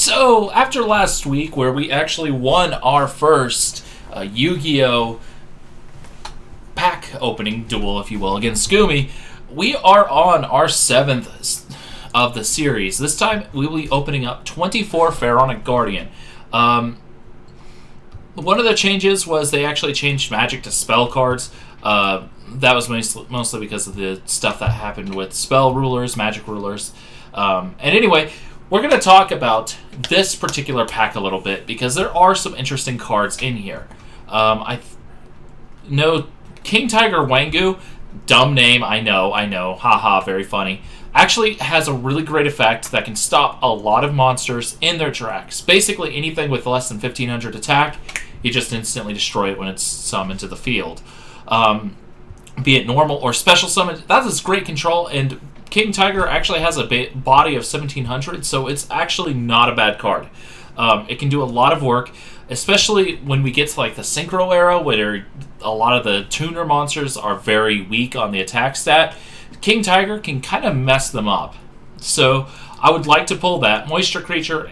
So, after last week, where we actually won our first Yu-Gi-Oh! Pack opening duel, if you will, against Scoomy, we are on our 7th of the series. This time, we will be opening up 24 Pharonic Guardian. One of the changes was they actually changed magic to spell cards. That was mostly because of the stuff that happened with spell rulers, magic rulers. And anyway, we're going to talk about this particular pack a little bit because there are some interesting cards in here. I know King Tiger Wangu, dumb name, I know, haha, very funny, actually has a really great effect that can stop a lot of monsters in their tracks. Basically, anything with less than 1500 attack, you just instantly destroy it when it's summoned to the field. Be it normal or special summon, that is great control, and King Tiger actually has a body of 1700, so it's actually not a bad card. It can do a lot of work, especially when we get to like the Synchro era, where a lot of the tuner monsters are very weak on the attack stat. King Tiger can kind of mess them up. So I would like to pull that. Moisture Creature,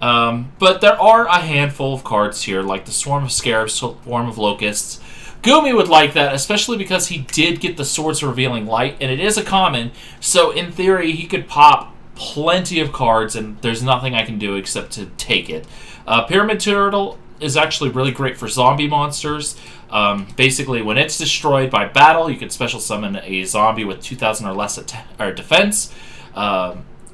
but there are a handful of cards here, like the Swarm of Scarabs, Swarm of Locusts. Goomy would like that, especially because he did get the Swords Revealing Light, and it is a common, so in theory he could pop plenty of cards, and there's nothing I can do except to take it. Pyramid Turtle is actually really great for zombie monsters. Basically, when it's destroyed by battle, you can special summon a zombie with 2,000 or less defense.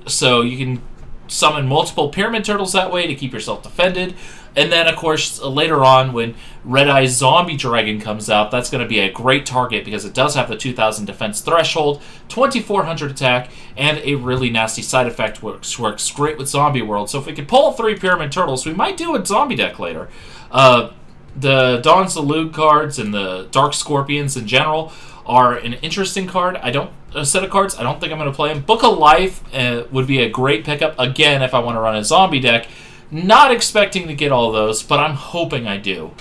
So you can summon multiple Pyramid Turtles that way to keep yourself defended. And then, of course, later on, when Red Eye Zombie Dragon comes out, that's going to be a great target because it does have the 2,000 defense threshold, 2,400 attack, and a really nasty side effect which works great with Zombie World. So if we could pull 3 Pyramid Turtles, we might do a zombie deck later. The Dawn Salute cards and the Dark Scorpions in general are an interesting card. A set of cards. I don't think I'm going to play them. Book of Life would be a great pickup, again, if I want to run a zombie deck. Not expecting to get all those, but I'm hoping I do.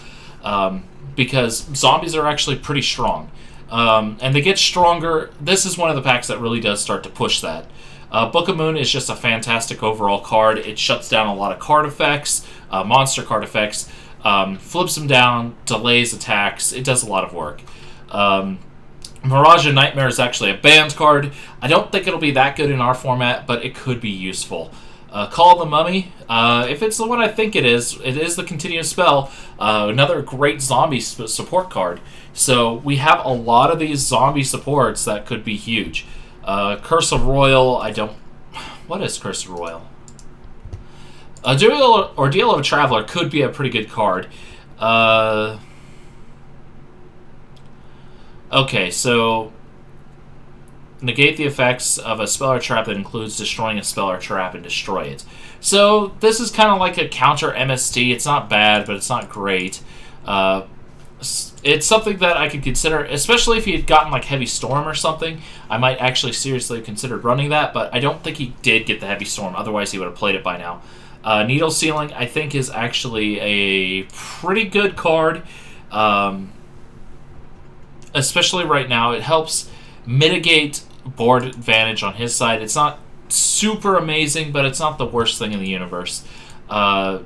Because zombies are actually pretty strong. And they get stronger. This is one of the packs that really does start to push that. Book of Moon is just a fantastic overall card. It shuts down a lot of card effects, monster card effects, flips them down, delays attacks. It does a lot of work. Mirage of Nightmare is actually a banned card. I don't think it'll be that good in our format, but it could be useful. Call the Mummy. If it's the one I think it is the continuous spell. Another great zombie support card. So we have a lot of these zombie supports that could be huge. Curse of Royal, what is Curse of Royal? Ordeal of a Traveler could be a pretty good card. Okay, so negate the effects of a spell or trap that includes destroying a spell or trap and destroy it. So this is kind of like a counter MST. It's not bad, but it's not great. It's something that I could consider, especially if he had gotten like Heavy Storm or something. I might actually seriously have considered running that, but I don't think he did get the Heavy Storm. Otherwise, he would have played it by now. Needle Sealing, I think, is actually a pretty good card. Especially right now, it helps mitigate board advantage on his side. It's not super amazing, but it's not the worst thing in the universe. Trap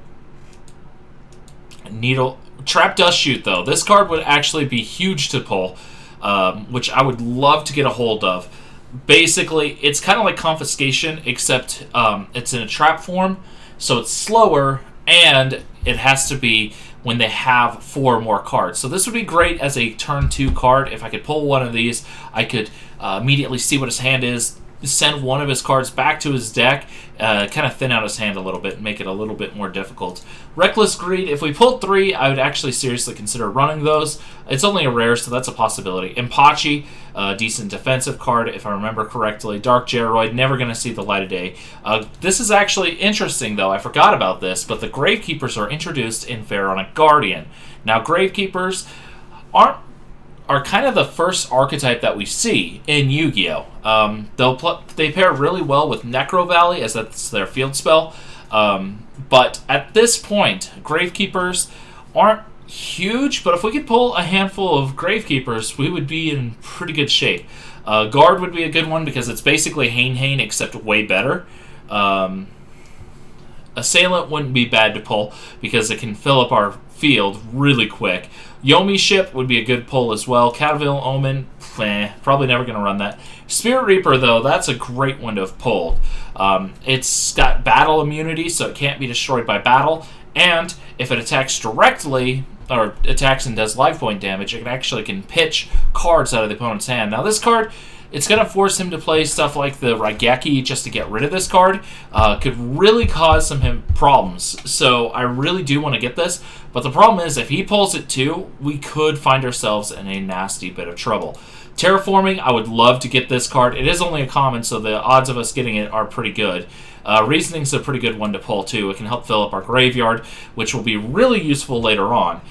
Dust Shoot, though. This card would actually be huge to pull, which I would love to get a hold of. Basically, it's kind of like Confiscation, except it's in a trap form, so it's slower, and it has to be when they have 4 more cards. So this would be great as a turn 2 card. If I could pull one of these, I could immediately see what his hand is, send one of his cards back to his deck, kind of thin out his hand a little bit and make it a little bit more difficult. Reckless Greed, if we pulled 3, I would actually seriously consider running those. It's only a rare, so that's a possibility. Impachi, decent defensive card, if I remember correctly. Dark Geroid, never going to see the light of day. This is actually interesting, though. I forgot about this, but the Gravekeepers are introduced in Pharonic Guardian. Now, Gravekeepers are kind of the first archetype that we see in Yu-Gi-Oh! They pair really well with Necro Valley, as that's their field spell. But at this point, Gravekeepers aren't huge, but if we could pull a handful of Gravekeepers, we would be in pretty good shape. Guard would be a good one because it's basically Hain except way better. Assailant wouldn't be bad to pull because it can fill up our field really quick. Yomi Ship would be a good pull as well. Cataville Omen, probably never going to run that. Spirit Reaper, though, that's a great one to have pulled. It's got battle immunity, so it can't be destroyed by battle. And if it attacks directly, or attacks and does life point damage, it actually can pitch cards out of the opponent's hand. Now, this card, it's going to force him to play stuff like the Raigeki just to get rid of this card. Could really cause some problems. So I really do want to get this. But the problem is, if he pulls it too, we could find ourselves in a nasty bit of trouble. Terraforming, I would love to get this card. It is only a common, so the odds of us getting it are pretty good. Reasoning's a pretty good one to pull too. It can help fill up our graveyard, which will be really useful later on.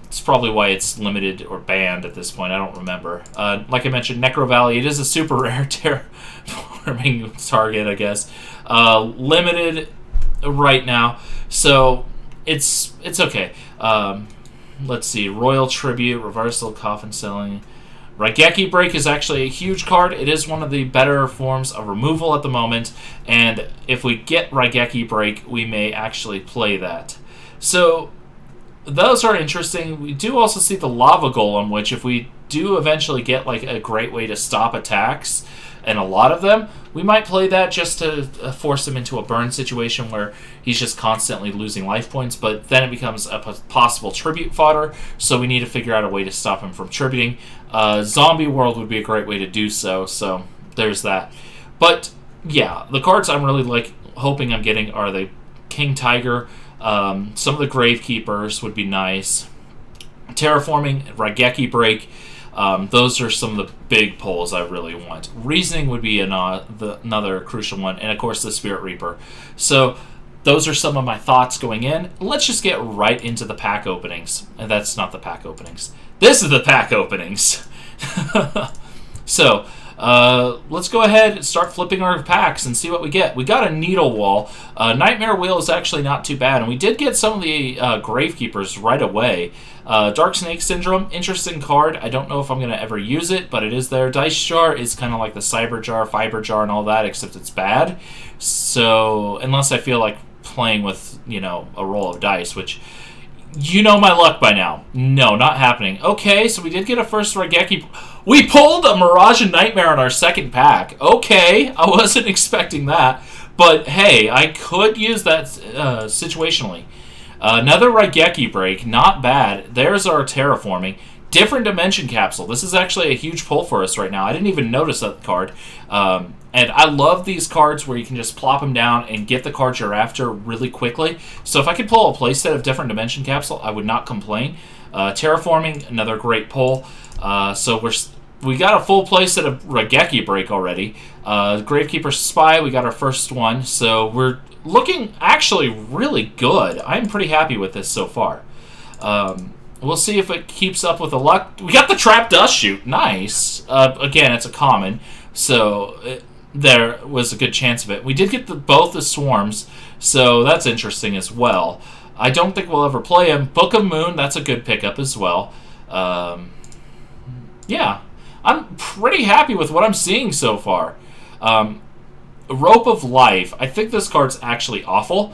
It's probably why it's limited or banned at this point. I don't remember. Like I mentioned, Necro Valley, it is a super rare terraforming target, I guess. Limited right now, so it's okay. Let's see. Royal Tribute, Reversal, Coffin Selling. Raigeki Break is actually a huge card. It is one of the better forms of removal at the moment, and if we get Raigeki Break, we may actually play that. So those are interesting. We do also see the Lava Golem, which if we do eventually get like a great way to stop attacks, and a lot of them, we might play that just to force him into a burn situation where he's just constantly losing life points, but then it becomes a possible tribute fodder, so we need to figure out a way to stop him from tributing. Zombie World would be a great way to do so there's that. But yeah, the cards I'm really hoping I'm getting are the King Tiger. Some of the Gravekeepers would be nice. Terraforming, Raigeki Break. Those are some of the big pulls I really want. Reasoning would be another crucial one, and of course the Spirit Reaper. So those are some of my thoughts going in. Let's just get right into the pack openings. And that's not the pack openings. This is the pack openings. So let's go ahead and start flipping our packs and see what we get. We got a Needle Wall. Nightmare Wheel is actually not too bad, and we did get some of the Gravekeepers right away. Dark Snake Syndrome, interesting card. I don't know if I'm going to ever use it, but it is there. Dice Jar is kind of like the Cyber Jar, Fiber Jar, and all that, except it's bad. So unless I feel like playing with, a roll of dice, which you know my luck by now. No, not happening. Okay, so we did get a first Raigeki. We pulled a Mirage and Nightmare in our second pack. Okay, I wasn't expecting that. But hey, I could use that situationally. Another Raigeki Break, not bad. There's our Terraforming. Different Dimension Capsule. This is actually a huge pull for us right now. I didn't even notice that card. And I love these cards where you can just plop them down and get the cards you're after really quickly. So if I could pull a playset of Different Dimension Capsule, I would not complain. Terraforming, another great pull. So we got a full playset of Raigeki Break already. Gravekeeper Spy, we got our first one. So we're looking actually really good. I'm pretty happy with this so far. We'll see if it keeps up with the luck. We got the Trap Dust Shoot. Nice. Again, it's a common. So there was a good chance of it. We did get both the Swarms, so that's interesting as well. I don't think we'll ever play him. Book of Moon, that's a good pickup as well. Yeah, I'm pretty happy with what I'm seeing so far. Rope of Life. I think this card's actually awful.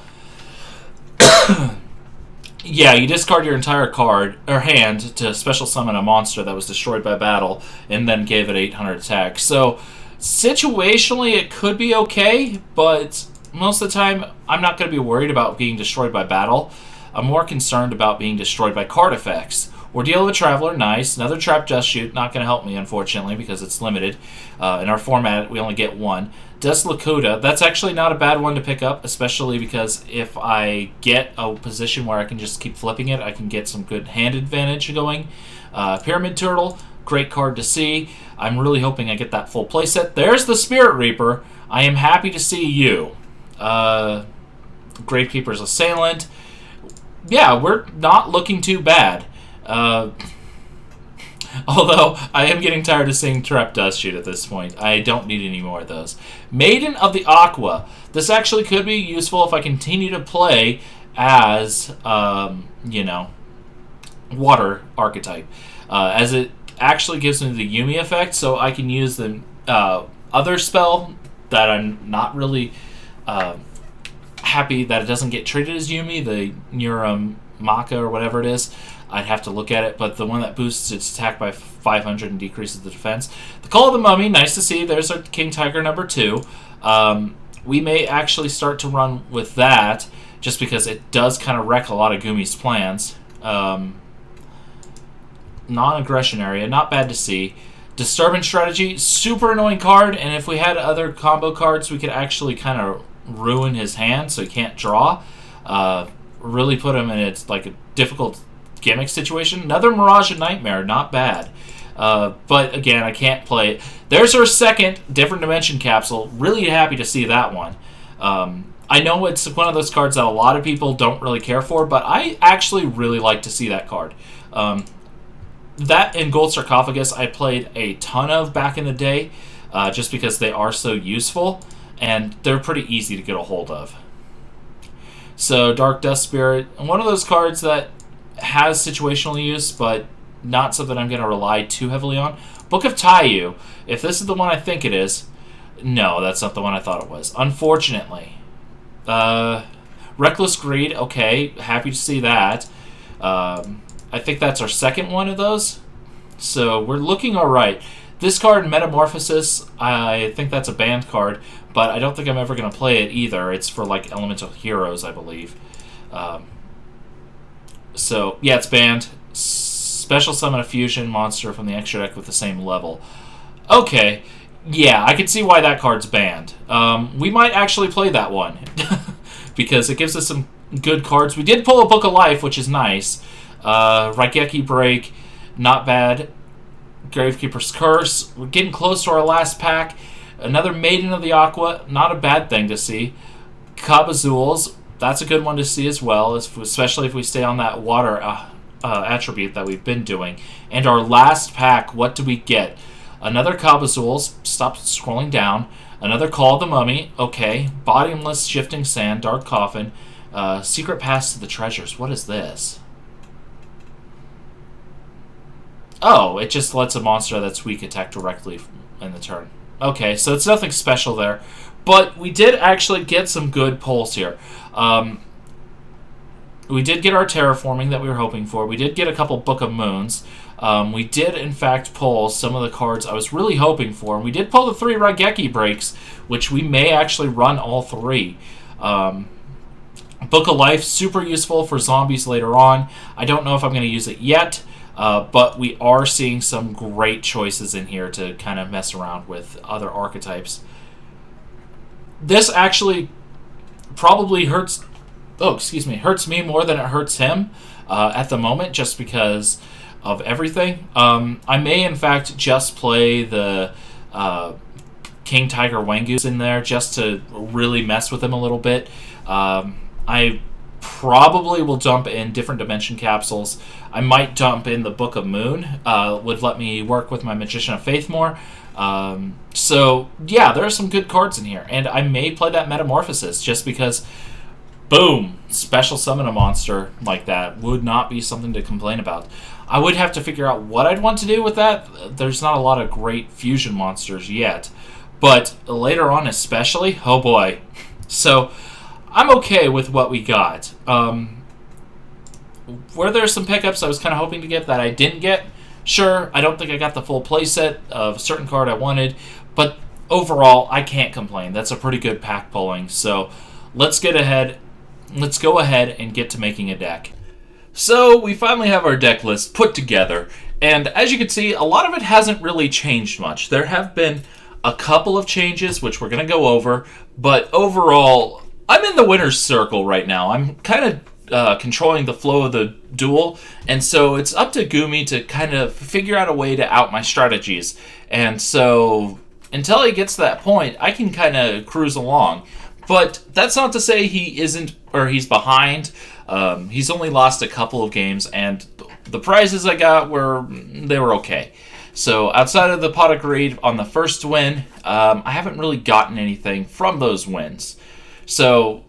Yeah, you discard your entire card or hand to special summon a monster that was destroyed by battle and then gave it 800 attack. So situationally it could be okay, but most of the time I'm not going to be worried about being destroyed by battle. I'm more concerned about being destroyed by card effects. Ordeal of a Traveler, nice. Another Trap Dust Shoot, not going to help me unfortunately because it's limited. In our format we only get one. Deslocuta, that's actually not a bad one to pick up, especially because if I get a position where I can just keep flipping it, I can get some good hand advantage going. Pyramid Turtle, great card to see. I'm really hoping I get that full playset. There's the Spirit Reaper. I am happy to see you. Gravekeeper's Assailant. Yeah, we're not looking too bad. Although, I am getting tired of seeing Trap Dust Shoot at this point. I don't need any more of those. Maiden of the Aqua. This actually could be useful if I continue to play as, water archetype. As actually gives me the Yumi effect, so I can use the other spell that I'm not really happy that it doesn't get treated as Yumi, the Neurum Maka or whatever it is. I'd have to look at it, but the one that boosts its attack by 500 and decreases the defense. The Call of the Mummy, nice to see. There's our King Tiger number 2. We may actually start to run with that, just because it does kind of wreck a lot of Gumi's plans. Non-aggression area, not bad to see. Disturbance Strategy, super annoying card, and if we had other combo cards, we could actually kind of ruin his hand so he can't draw. Really put him in a difficult gimmick situation. Another Mirage and Nightmare, not bad. But again, I can't play it. There's our second Different Dimension capsule. Really happy to see that one. I know it's one of those cards that a lot of people don't really care for, but I actually really like to see that card. That and Gold Sarcophagus I played a ton of back in the day, just because they are so useful, and they're pretty easy to get a hold of. So Dark Dust Spirit, one of those cards that has situational use, but not something I'm going to rely too heavily on. Book of Taiyu, if this is the one I think it is, no, that's not the one I thought it was, unfortunately. Reckless Greed, okay, happy to see that. I think that's our second one of those, so we're looking alright. This card, Metamorphosis, I think that's a banned card, but I don't think I'm ever going to play it either. It's for, Elemental Heroes, I believe. So, yeah, it's banned. Special summon a fusion monster from the extra deck with the same level. Okay, yeah, I can see why that card's banned. We might actually play that one, because it gives us some good cards. We did pull a Book of Life, which is nice. Raigeki Break, not bad. Gravekeeper's Curse. We're getting close to our last pack. Another Maiden of the Aqua, not a bad thing to see. Kabazuls, that's a good one to see as well, especially if we stay on that water attribute that we've been doing. And our last pack, what do we get? Another Kabazuls, stop scrolling down. Another Call of the Mummy, okay. Bottomless Shifting Sand, Dark Coffin. Secret Pass to the Treasures, what is this? Oh, it just lets a monster that's weak attack directly in the turn. Okay, so it's nothing special there. But we did actually get some good pulls here. We did get our Terraforming that we were hoping for. We did get a couple Book of Moons. We did, in fact, pull some of the cards I was really hoping for. And we did pull the 3 Raigeki Breaks, which we may actually run all 3. Book of Life, super useful for zombies later on. I don't know if I'm going to use it yet. But we are seeing some great choices in here to kind of mess around with other archetypes. This actually probably hurts me more than it hurts him at the moment, just because of everything. I may, in fact, just play the King Tiger Wangus in there just to really mess with him a little bit. I probably will dump in Different Dimension capsules. I might dump in the Book of Moon. Would let me work with my Magician of Faith more. So, yeah, there are some good cards in here. And I may play that Metamorphosis just because, boom, special summon a monster like that would not be something to complain about. I would have to figure out what I'd want to do with that. There's not a lot of great fusion monsters yet. But later on especially, oh boy. So, I'm okay with what we got. Were there some pickups I was kind of hoping to get that I didn't get? Sure, I don't think I got the full playset of a certain card I wanted, but overall, I can't complain. That's a pretty good pack pulling, so let's go ahead and get to making a deck. So, we finally have our deck list put together, and as you can see, a lot of it hasn't really changed much. There have been a couple of changes, which we're going to go over, but overall, I'm in the winner's circle right now. I'm kind of controlling the flow of the duel, and so it's up to Gumi to kind of figure out a way to out my strategies. And so until he gets to that point, I can kind of cruise along. But that's not to say he isn't, or he's behind. He's only lost a couple of games, and the prizes I got were okay. So outside of the pot of greed on the first win, I haven't really gotten anything from those wins. So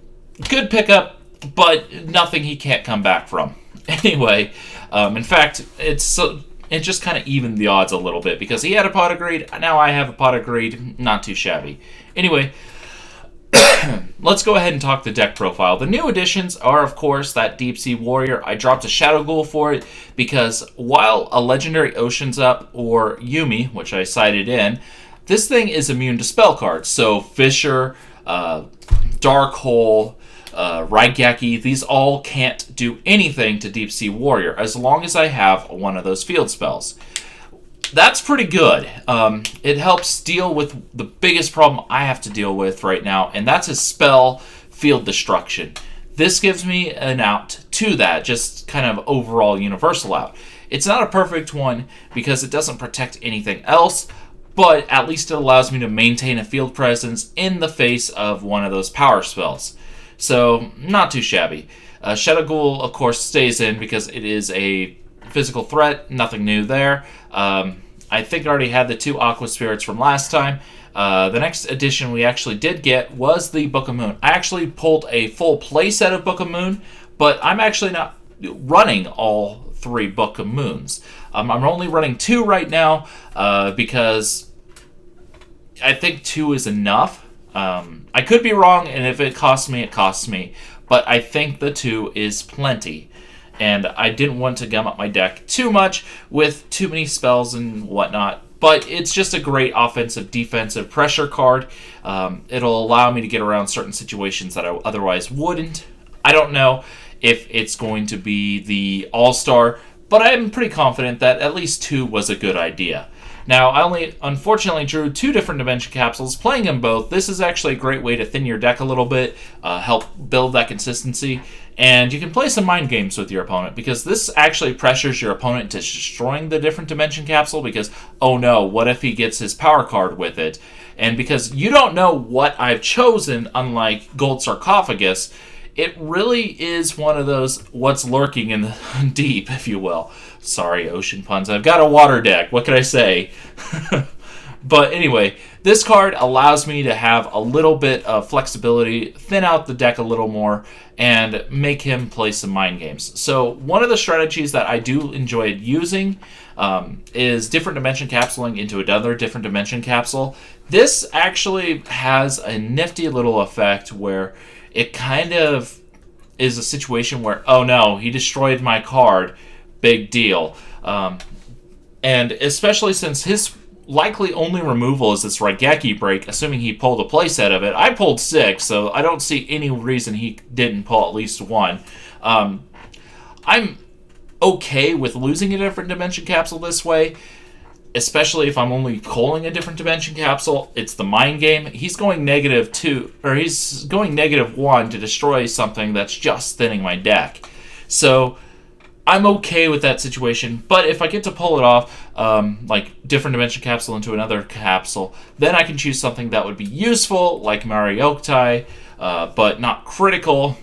good pickup, but nothing he can't come back from. Anyway, in fact, it's it just kind of evened the odds a little bit, because he had a pot of greed, now I have a pot of greed, not too shabby. Anyway, let's go ahead and talk the deck profile. The new additions are, of course, that Deep Sea Warrior. I dropped a Shadow Ghoul for it because while a legendary Ocean's Up or Yumi, which I cited in, this thing is immune to spell cards. So Fissure, Dark Hole, Raigeki, these all can't do anything to Deep Sea Warrior as long as I have one of those field spells. That's pretty good. It helps deal with the biggest problem I have to deal with right now, and that's his spell field destruction. This gives me an out to that, just kind of overall universal out. It's not a perfect one because it doesn't protect anything else, but at least it allows me to maintain a field presence in the face of one of those power spells. So, not too shabby. Shadow Ghoul, of course, stays in because it is a physical threat, nothing new there. I think I already had the 2 Aqua Spirits from last time. The next addition we actually did get was the Book of Moon. I actually pulled a full playset of Book of Moon, but I'm actually not running all 3 Book of Moons. I'm only running 2 right now because I think 2 is enough. I could be wrong, and if it costs me, it costs me. But I think the 2 is plenty. And I didn't want to gum up my deck too much with too many spells and whatnot. But it's just a great offensive, defensive pressure card. It'll allow me to get around certain situations that I otherwise wouldn't. I don't know if it's going to be the all-star, but I'm pretty confident that at least 2 was a good idea. Now, I only unfortunately drew 2 different Dimension Capsules. Playing them both, this is actually a great way to thin your deck a little bit, help build that consistency, and you can play some mind games with your opponent, because this actually pressures your opponent to destroying the different Dimension Capsule, because, oh no, what if he gets his power card with it? And because you don't know what I've chosen, unlike Gold Sarcophagus, it really is one of those what's lurking in the deep, if you will. Sorry, ocean puns. I've got a water deck. What can I say? But anyway, this card allows me to have a little bit of flexibility, thin out the deck a little more, and make him play some mind games. So one of the strategies that I do enjoy using is different dimension capsuling into another different dimension capsule. This actually has a nifty little effect where it kind of is a situation where, oh no, he destroyed my card, big deal. And especially since his likely only removal is this Raigeki break, assuming he pulled a playset of it. I pulled 6, so I don't see any reason he didn't pull at least 1. I'm okay with losing a different dimension capsule this way, especially if I'm only calling a different dimension capsule. It's the mind game. He's going -2, or he's going -1 to destroy something that's just thinning my deck. So I'm okay with that situation, but if I get to pull it off, like different dimension capsule into another capsule, then I can choose something that would be useful, like Marioktai, but not critical,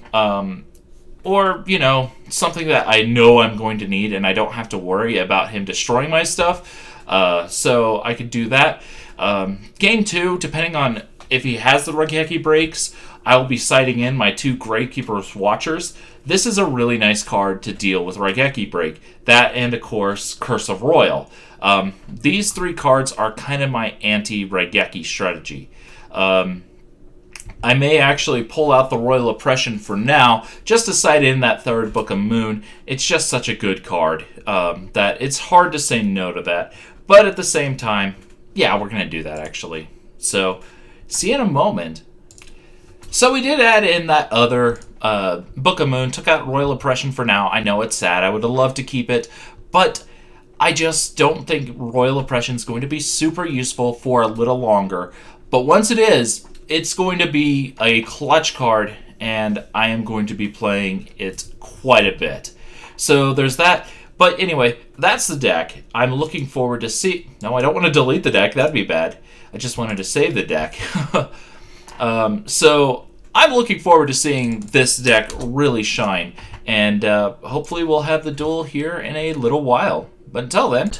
or, you know, something that I know I'm going to need and I don't have to worry about him destroying my stuff. So I could do that. Game 2, depending on if he has the Raigeki breaks, I will be citing in my 2 Gravekeeper's Watchers. This is a really nice card to deal with Raigeki break. That and, of course, Curse of Royal. These 3 cards are kind of my anti-Raigeki strategy. I may actually pull out the Royal Oppression for now, just to cite in that 3rd Book of Moon. It's just such a good card that it's hard to say no to that. But at the same time, yeah, we're going to do that, actually. So, see you in a moment. So we did add in that other Book of Moon, took out Royal Oppression for now. I know it's sad. I would have loved to keep it, but I just don't think Royal Oppression is going to be super useful for a little longer. But once it is, it's going to be a clutch card, and I am going to be playing it quite a bit. So there's that. But anyway, that's the deck. I'm looking forward to see... No, I don't want to delete the deck. That'd be bad. I just wanted to save the deck. So I'm looking forward to seeing this deck really shine. And hopefully we'll have the duel here in a little while. But until then...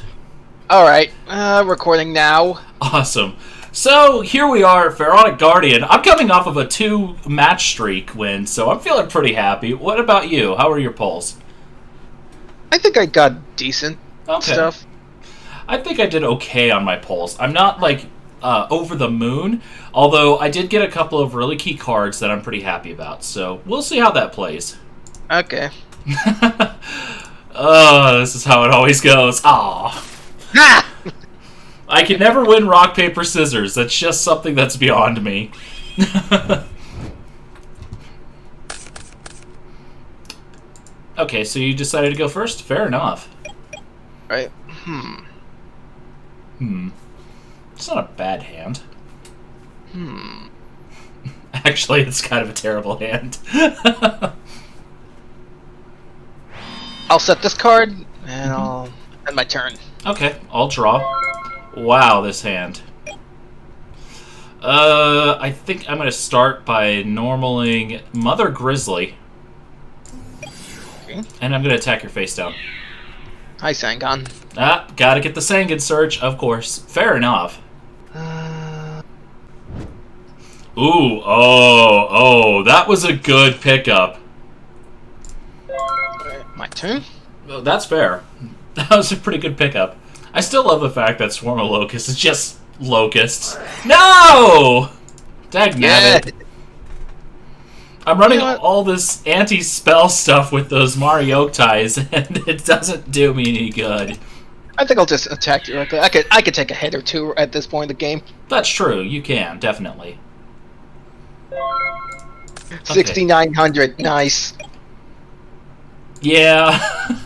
Alright, recording now. Awesome. So here we are, Pharonic Guardian. I'm coming off of a 2-match streak win, so I'm feeling pretty happy. What about you? How are your polls? I think I got decent stuff. I think I did okay on my polls. I'm not, like, over the moon, although I did get a couple of really key cards that I'm pretty happy about, so we'll see how that plays. Okay. Oh, this is how it always goes. Aw. Ha! I can never win rock, paper, scissors. That's just something that's beyond me. Okay, so you decided to go first? Fair enough. Right. It's not a bad hand. Actually, it's kind of a terrible hand. I'll set this card, and I'll end my turn. Okay, I'll draw. Wow, this hand. I think I'm going to start by normaling Mother Grizzly. Okay. And I'm going to attack your face down. Hi, Sangon. Ah, gotta get the Sangan Search, of course. Fair enough. Ooh, oh, that was a good pickup. My turn. Well, that's fair. That was a pretty good pickup. I still love the fact that Swarm of Locusts is just locusts. No! Dagnabbit. I'm running all this anti-spell stuff with those Marioktais, and it doesn't do me any good. I think I'll just attack directly. I could take a hit or two at this point in the game. That's true. You can, definitely. 6,900. Nice. Yeah. I'm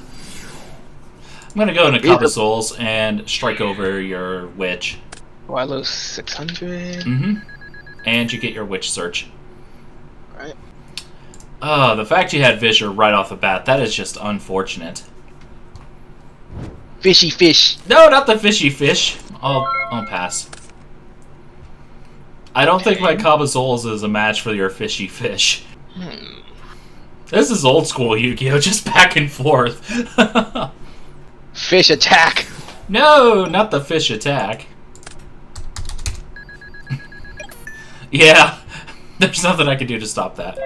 gonna go into Cabazol's and strike over your witch. Oh, I lose 600. And you get your witch search. Right. Oh, the fact you had Visor right off the bat, that is just unfortunate. Fishy fish. No, not the fishy fish. I'll pass. I don't think my Cabazol's is a match for your fishy fish. This is old school Yu-Gi-Oh! Just back and forth. Fish attack. No, not the fish attack. Yeah, there's nothing I can do to stop that.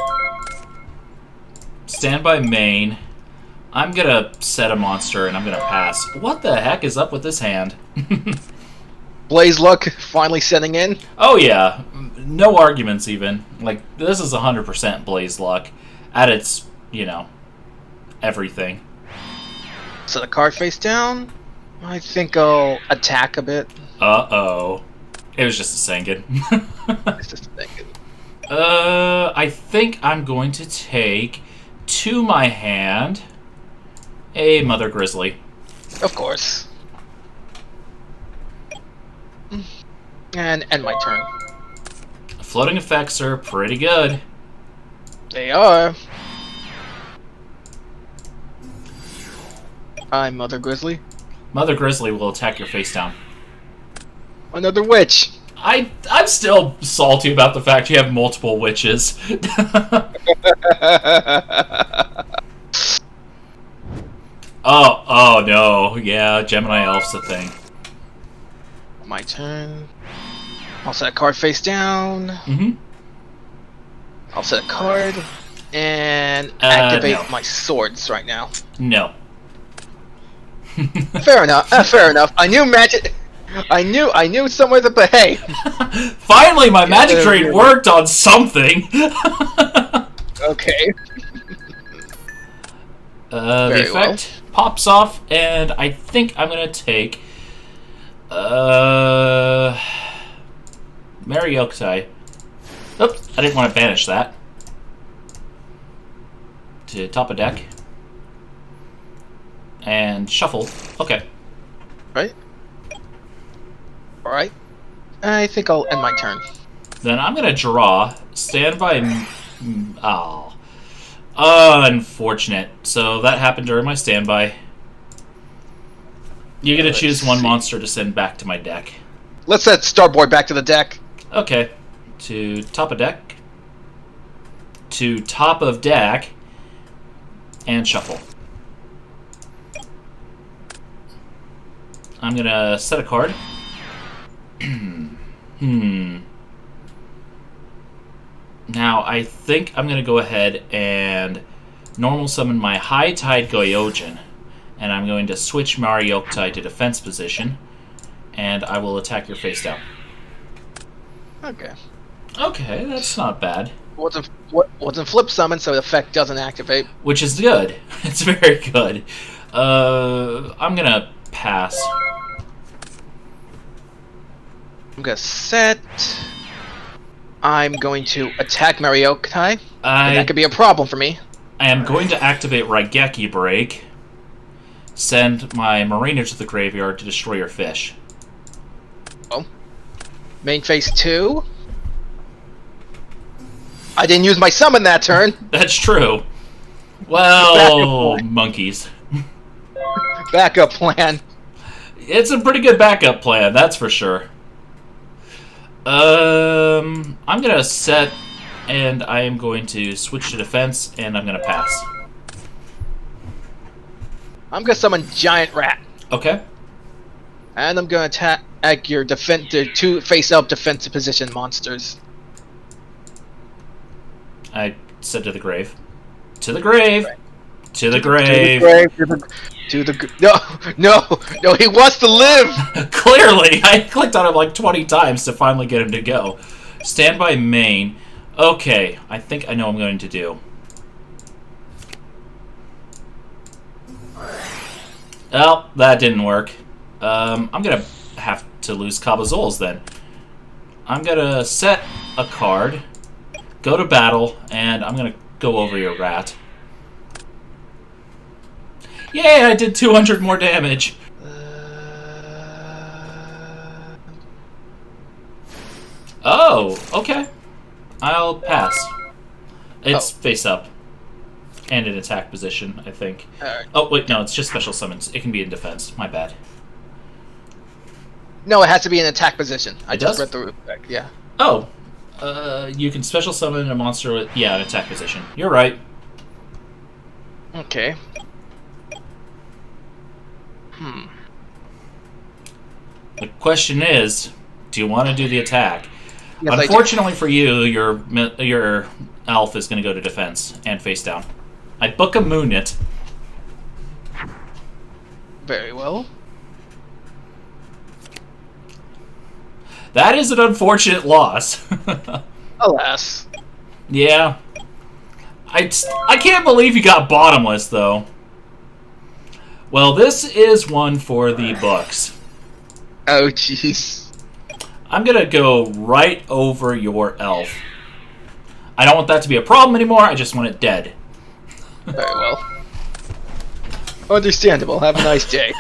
Standby main. I'm gonna set a monster and I'm gonna pass. What the heck is up with this hand? Blaze luck finally setting in. Oh yeah, no arguments even. Like, this is 100% Blaze luck at its, you know, everything. Set a card face down. I think I'll attack a bit. Uh-oh. It was just a Sangan. It's just thinking. I think I'm going to take to my hand a Mother Grizzly. Of course. And end my turn. Floating effects are pretty good. They are. I'm Mother Grizzly. Mother Grizzly will attack your face down. Another witch. I'm still salty about the fact you have multiple witches. Oh no. Yeah, Gemini Elf's a thing. My turn. I'll set a card face down. I'll set a card. And activate my swords right now. No. Fair enough. Fair enough. I knew magic. I knew somewhere to. But hey. Finally, my magic trade worked on something. Okay. The effect pops off, and I think I'm gonna take Marioktai. Oops, I didn't want to banish that. To top a deck. And shuffle. Okay. Right. Alright. I think I'll end my turn. Then I'm gonna draw. Stand by. Oh. Unfortunate. So that happened during my standby. You get to choose one monster to send back to my deck. Let's set Starboy back to the deck. Okay. To top of deck. To top of deck. And shuffle. I'm gonna set a card. Now, I think I'm gonna go ahead and normal summon my High Tide Goyojin. And I'm going to switch Marioktai to defense position. and I will attack your face down. Okay. Okay, that's not bad. Wasn't flip summon, so the effect doesn't activate. Which is good. It's very good. I'm gonna pass. I'm gonna set. I'm going to attack Mariokai. That could be a problem for me. I am going to activate Raigeki Break. Send my Marina to the graveyard to destroy your fish. Oh. Main phase 2. I didn't use my summon that turn. That's true. Well, monkeys. Backup plan. It's a pretty good backup plan, that's for sure. I'm gonna set, and I am going to switch to defense, and I'm gonna pass. I'm gonna summon Giant Rat. Okay. And I'm gonna attack your two face-up defensive position monsters. I said to the grave. To the grave! Right. To the grave! No, he wants to live! Clearly! I clicked on him like 20 times to finally get him to go. Standby main. Okay, I think I know what I'm going to do. Well, that didn't work. I'm gonna have to lose Cabazols then. I'm gonna set a card, go to battle, and I'm gonna go over your rat. Yay, I did 200 more damage! Oh, okay. I'll pass. It's face up. And in attack position, I think. Oh, wait, no, it's just special summons. It can be in defense. My bad. No, it has to be in attack position. I just does? read the rule deck, yeah. Oh, you can special summon a monster with, yeah, an attack position. You're right. Okay. The question is, do you want to do the attack? Yes, Unfortunately for you, your elf is going to go to defense and face down. I book a moon it. Very well. That is an unfortunate loss. Alas. Yeah. I can't believe you got bottomless, though. Well, this is one for the books. Oh, jeez. I'm going to go right over your elf. I don't want that to be a problem anymore. I just want it dead. Very well. Understandable. Have a nice day.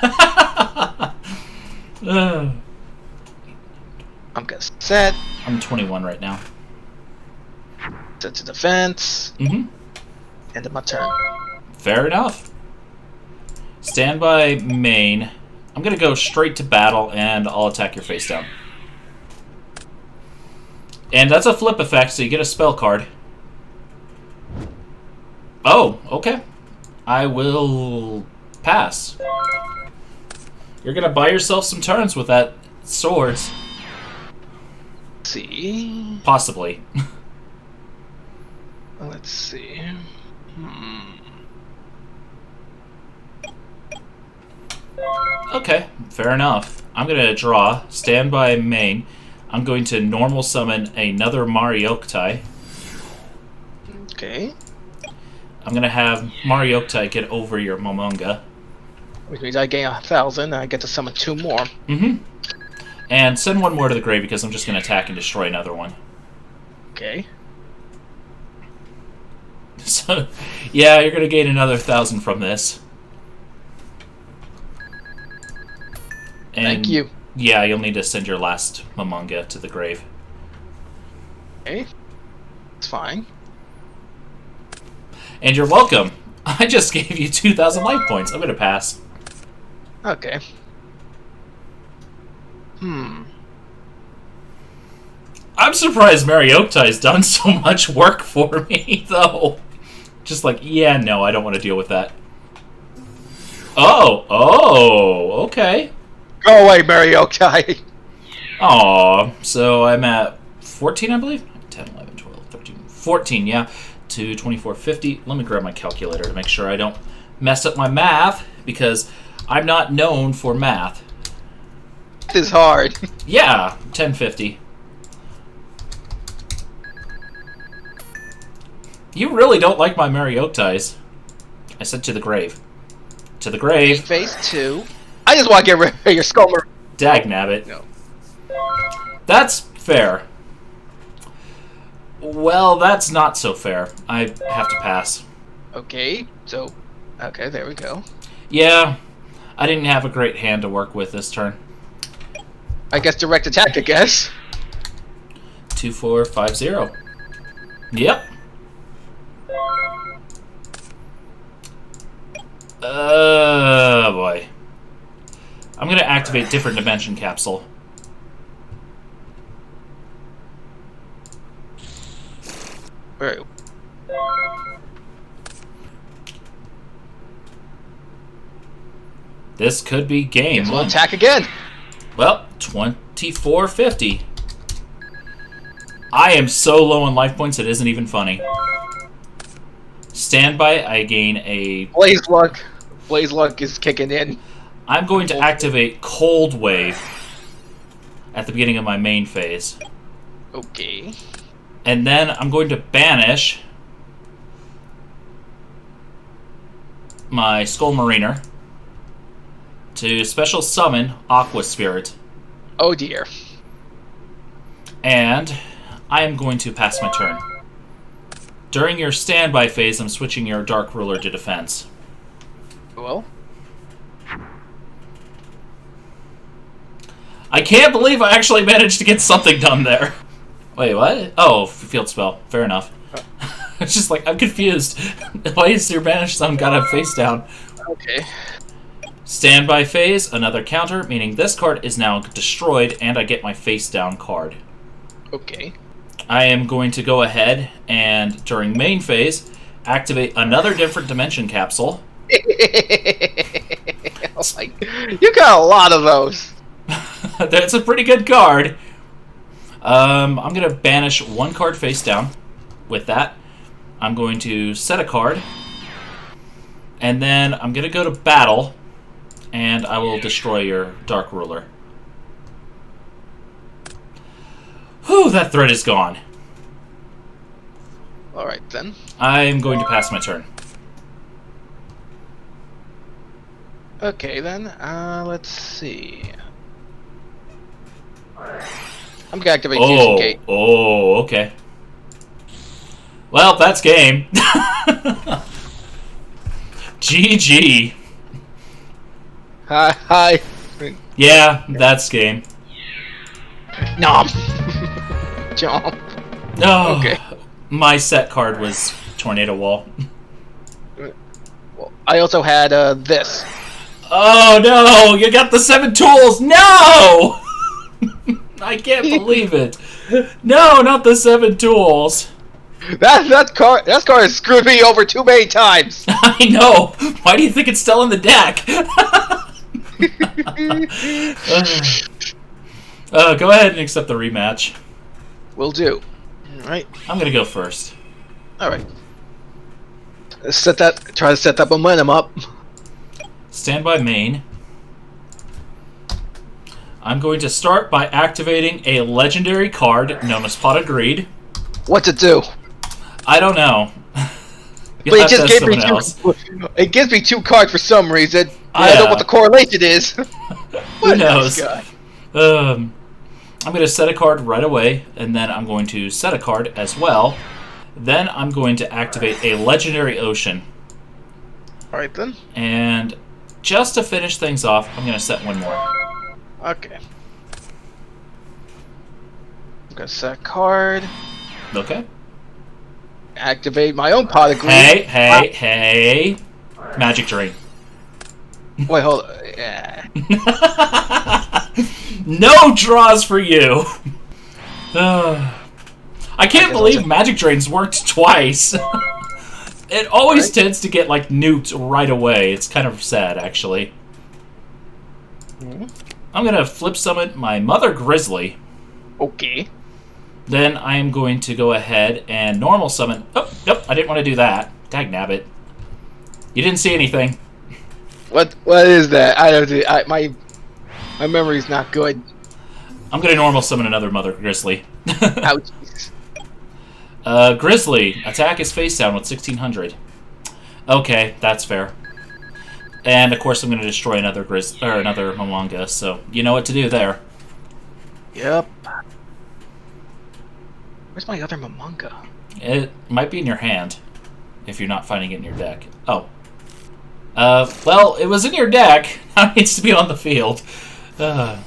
I'm gonna set. I'm 21 right now. Set to defense. Mm-hmm. End of my turn. Fair enough. Standby main. I'm going to go straight to battle, and I'll attack your face down. And that's a flip effect, so you get a spell card. Oh, okay. I will pass. You're going to buy yourself some turns with that swords. Let's see. Possibly. Let's see. Okay, fair enough. I'm going to draw. Standby main. I'm going to normal summon another Mariokai. Okay. I'm going to have Mariokai get over your Momonga. Which means I gain 1,000, and I get to summon 2 more. Mm-hmm. And send one more to the grave because I'm just going to attack and destroy another one. Okay. So, yeah, you're going to gain another 1,000 from this. And, thank you. Yeah, you'll need to send your last Momonga to the grave. Okay. It's fine. And you're welcome. I just gave you 2,000 life points. I'm going to pass. Okay. I'm surprised Mariotai's done so much work for me, though. Just like, yeah, no, I don't want to deal with that. Oh, okay. Go away, Mariokai! Aw, so I'm at 14, I believe? 10, 11, 12, 13, 14, yeah. To 24, 50. Let me grab my calculator to make sure I don't mess up my math, because I'm not known for math. This is hard. Yeah, 1050. You really don't like my Mariotais. I said to the grave. To the grave. Phase 2. I just want to get rid of your skull. Dagnabbit. No. That's fair. Well, that's not so fair. I have to pass. Okay, so... Okay, there we go. Yeah, I didn't have a great hand to work with this turn. I guess direct attack, I guess. 2, 4, 5, 0. Yep. Boy. I'm gonna activate different dimension capsule. Right. This could be game We'll one. attack again. Well, 2450. I am so low on life points it isn't even funny. Standby, I gain a... Blaze Luck. Blaze Luck is kicking in. I'm going to activate Cold Wave at the beginning of my main phase. Okay. And then I'm going to banish my Skull Mariner to special summon Aqua Spirit. Oh dear. And I am going to pass my turn. During your standby phase, I'm switching your Dark Ruler to defense. Well. I can't believe I actually managed to get something done there. Wait, what? Oh, field spell. Fair enough. It's just like, I'm confused. Why is your banished son got a face down? Okay. Standby phase, another counter, meaning this card is now destroyed, and I get my face down card. Okay. I am going to go ahead and, during main phase, activate another different dimension capsule. Oh my, you got a lot of those. That's a pretty good card. I'm going to banish one card face down with that. I'm going to set a card. And then I'm going to go to battle. And I will destroy your Dark Ruler. Whew, that threat is gone. Alright then. I'm going to pass my turn. Okay then, let's see. I'm gonna activate Fusion Gate. Oh, okay. Well, that's game. GG. Hi. Yeah, that's game. Nom. Jump. No. Okay. My set card was Tornado Wall. Well, I also had this. Oh no! You got the 7 tools! No! I can't believe it. No, not the 7 tools. That card has screwed me over too many times. I know. Why do you think it's still in the deck? Go ahead and accept the rematch. Will do. Alright. I'm gonna go first. Alright. Try to set that momentum up. Standby main. I'm going to start by activating a legendary card known as Pot of Greed. What's it do? I don't know. But it just gave me two. It gives me 2 cards for some reason. I don't know what the correlation is. Who knows? I'm going to set a card right away, and then I'm going to set a card as well. Then I'm going to activate a legendary ocean. Alright then. And just to finish things off, I'm going to set one more. Okay. I'm going to set a card. Okay. Activate my own Pot of Greed. Hey. Magic Drain. Wait, hold on. Yeah. No draws for you. I can't believe Magic Drain's worked twice. It always tends to get, like, nuked right away. It's kind of sad, actually. I'm going to flip summon my Mother Grizzly. Okay. Then I am going to go ahead and normal summon... Oh, nope, I didn't want to do that. Dagnabbit. You didn't see anything. What is that? I don't do. My memory's not good. I'm gonna normal summon another Mother Grizzly. Ouch. Grizzly, attack is face down with 1600. Okay, that's fair. And of course, I'm gonna destroy another another Momonga. So you know what to do there. Yep. Where's my other Momonga? It might be in your hand, if you're not finding it in your deck. Oh. Well, it was in your deck. Now it needs to be on the field. So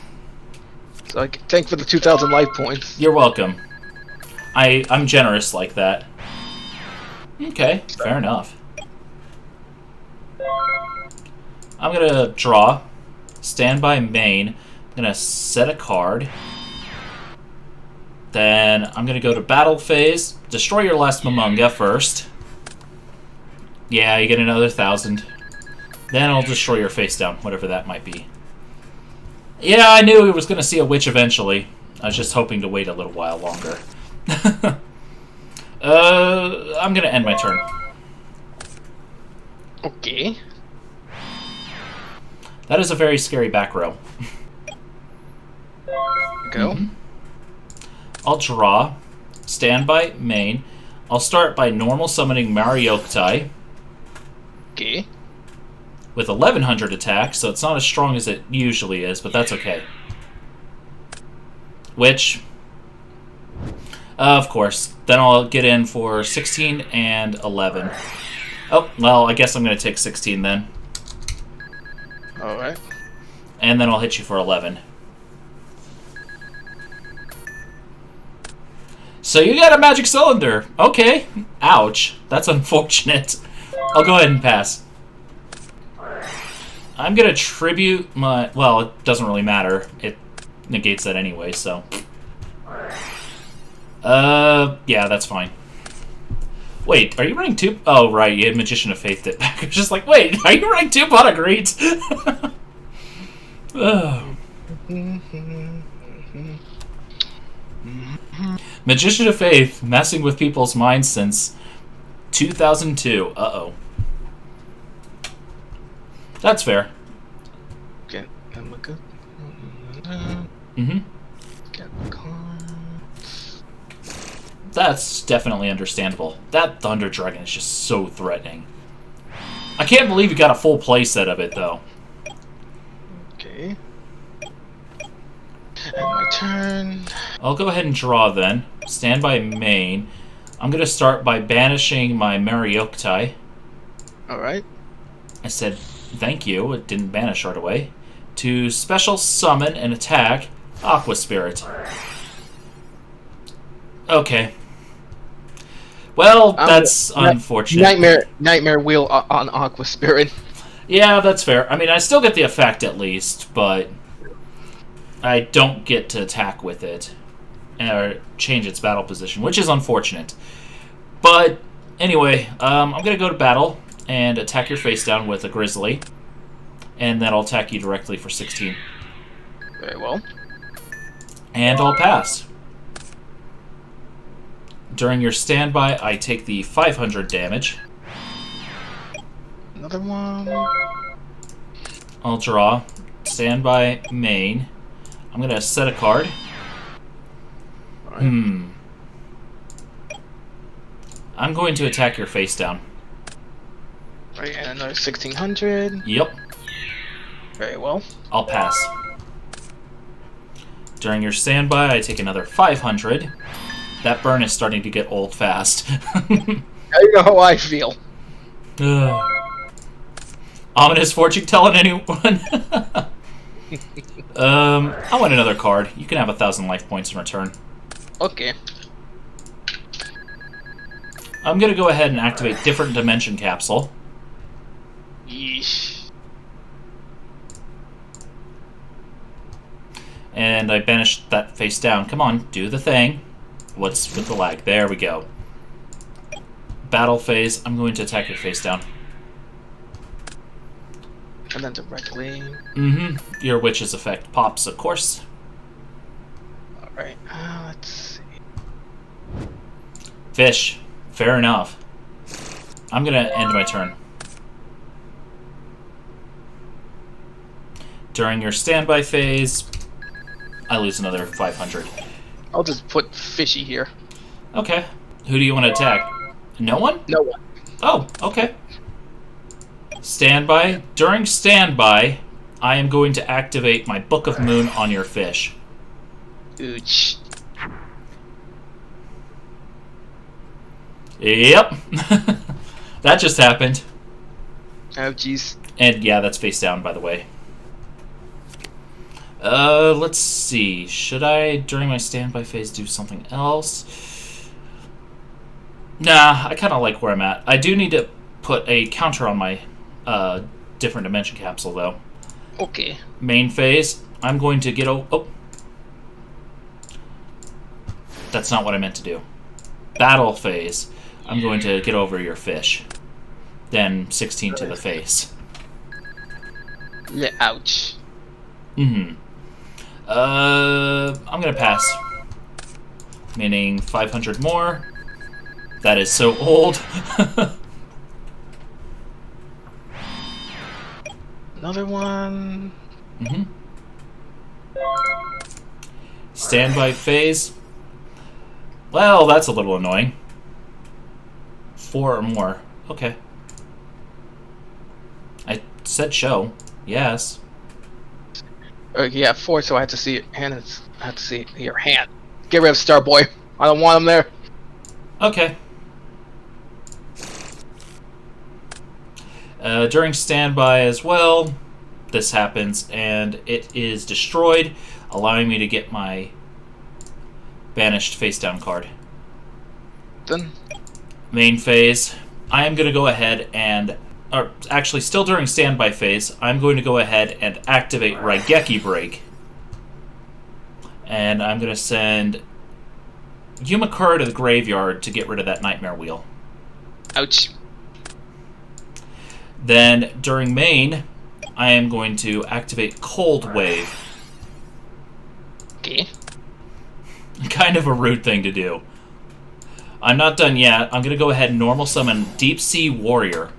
I can thank for the 2,000 life points. You're welcome. I'm generous like that. Okay, fair enough. I'm gonna draw. Stand by main. I'm gonna set a card. Then I'm gonna go to battle phase. Destroy your last Momonga first. Yeah, you get another 1,000. Then I'll destroy your face down, whatever that might be. Yeah, I knew we was gonna see a witch eventually. I was just hoping to wait a little while longer. I'm gonna end my turn. Okay. That is a very scary back row. Go. I'll draw. Stand by main. I'll start by normal summoning Marioktai. Okay. With 1100 attack, so it's not as strong as it usually is, but that's okay. Which, of course, then I'll get in for 16 and 11. Oh, well, I guess I'm going to take 16 then. Alright. And then I'll hit you for 11. So you got a magic cylinder. Okay. Ouch. That's unfortunate. I'll go ahead and pass. I'm going to tribute my... Well, it doesn't really matter. It negates that anyway, so... yeah, that's fine. Wait, are you running two... Oh, right, you had Magician of Faith it back. I was just like, wait, are you running two pot of greeds? Magician of Faith, messing with people's minds since 2002. Uh-oh. That's fair. Get them a good. Get the cards. That's definitely understandable. That Thunder Dragon is just so threatening. I can't believe you got a full playset of it, though. Okay. And my turn. I'll go ahead and draw then. Stand by main. I'm going to start by banishing my Marioktai. Alright. I said, thank you. It didn't banish right away. To special summon and attack Aqua Spirit. Okay. Well, that's unfortunate. Nightmare Wheel on Aqua Spirit. Yeah, that's fair. I mean, I still get the effect at least, but I don't get to attack with it or change its battle position, which is unfortunate. But anyway, I'm going to go to battle and attack your face down with a Grizzly, and then I'll attack you directly for 16. Very well. And I'll pass. During your standby, I take the 500 damage. Another one. I'll draw. Standby main. I'm going to set a card. Right. I'm going to attack your face down. Right, and another 1600. Yep. Very well. I'll pass. During your standby, I take another 500. That burn is starting to get old fast. I know how I feel. Ominous fortune telling anyone? I want another card. You can have 1,000 life points in return. Okay. I'm going to go ahead and activate Different Dimension Capsule. Yeesh. And I banished that face down. Come on, do the thing. What's with the lag? There we go. Battle phase. I'm going to attack your face down. And then directly. Your witch's effect pops, of course. Alright, let's see. Fish. Fair enough. I'm going to end my turn. During your standby phase, I lose another 500. I'll just put Fishy here. Okay. Who do you want to attack? No one? No one. Oh, okay. Standby. During standby, I am going to activate my Book of Moon on your fish. Ooch. Yep. That just happened. Oh, jeez. And yeah, that's face down, by the way. Let's see. Should I, during my standby phase, do something else? Nah, I kind of like where I'm at. I do need to put a counter on my different dimension capsule, though. Okay. Main phase, I'm going to get oh. That's not what I meant to do. Battle phase, I'm going to get over your fish. Then 16 to the face. Yeah, ouch. Mm-hmm. I'm gonna pass. Meaning 500 more. That is so old. Another one. Mm-hmm. Standby phase. Well, that's a little annoying. 4 or more. Okay. I said show. Yes. Yeah, 4, so I have to see it. I have to see your hand. Get rid of Starboy. I don't want him there. Okay. During standby as well, this happens, and it is destroyed, allowing me to get my banished face-down card. Then? Main phase, I am going to go ahead and... Or actually, still during standby phase, I'm going to go ahead and activate Raigeki Break. And I'm going to send Yumakura to the graveyard to get rid of that Nightmare Wheel. Ouch. Then, during main, I am going to activate Cold Wave. Okay. Kind of a rude thing to do. I'm not done yet. I'm going to go ahead and normal summon Deep Sea Warrior.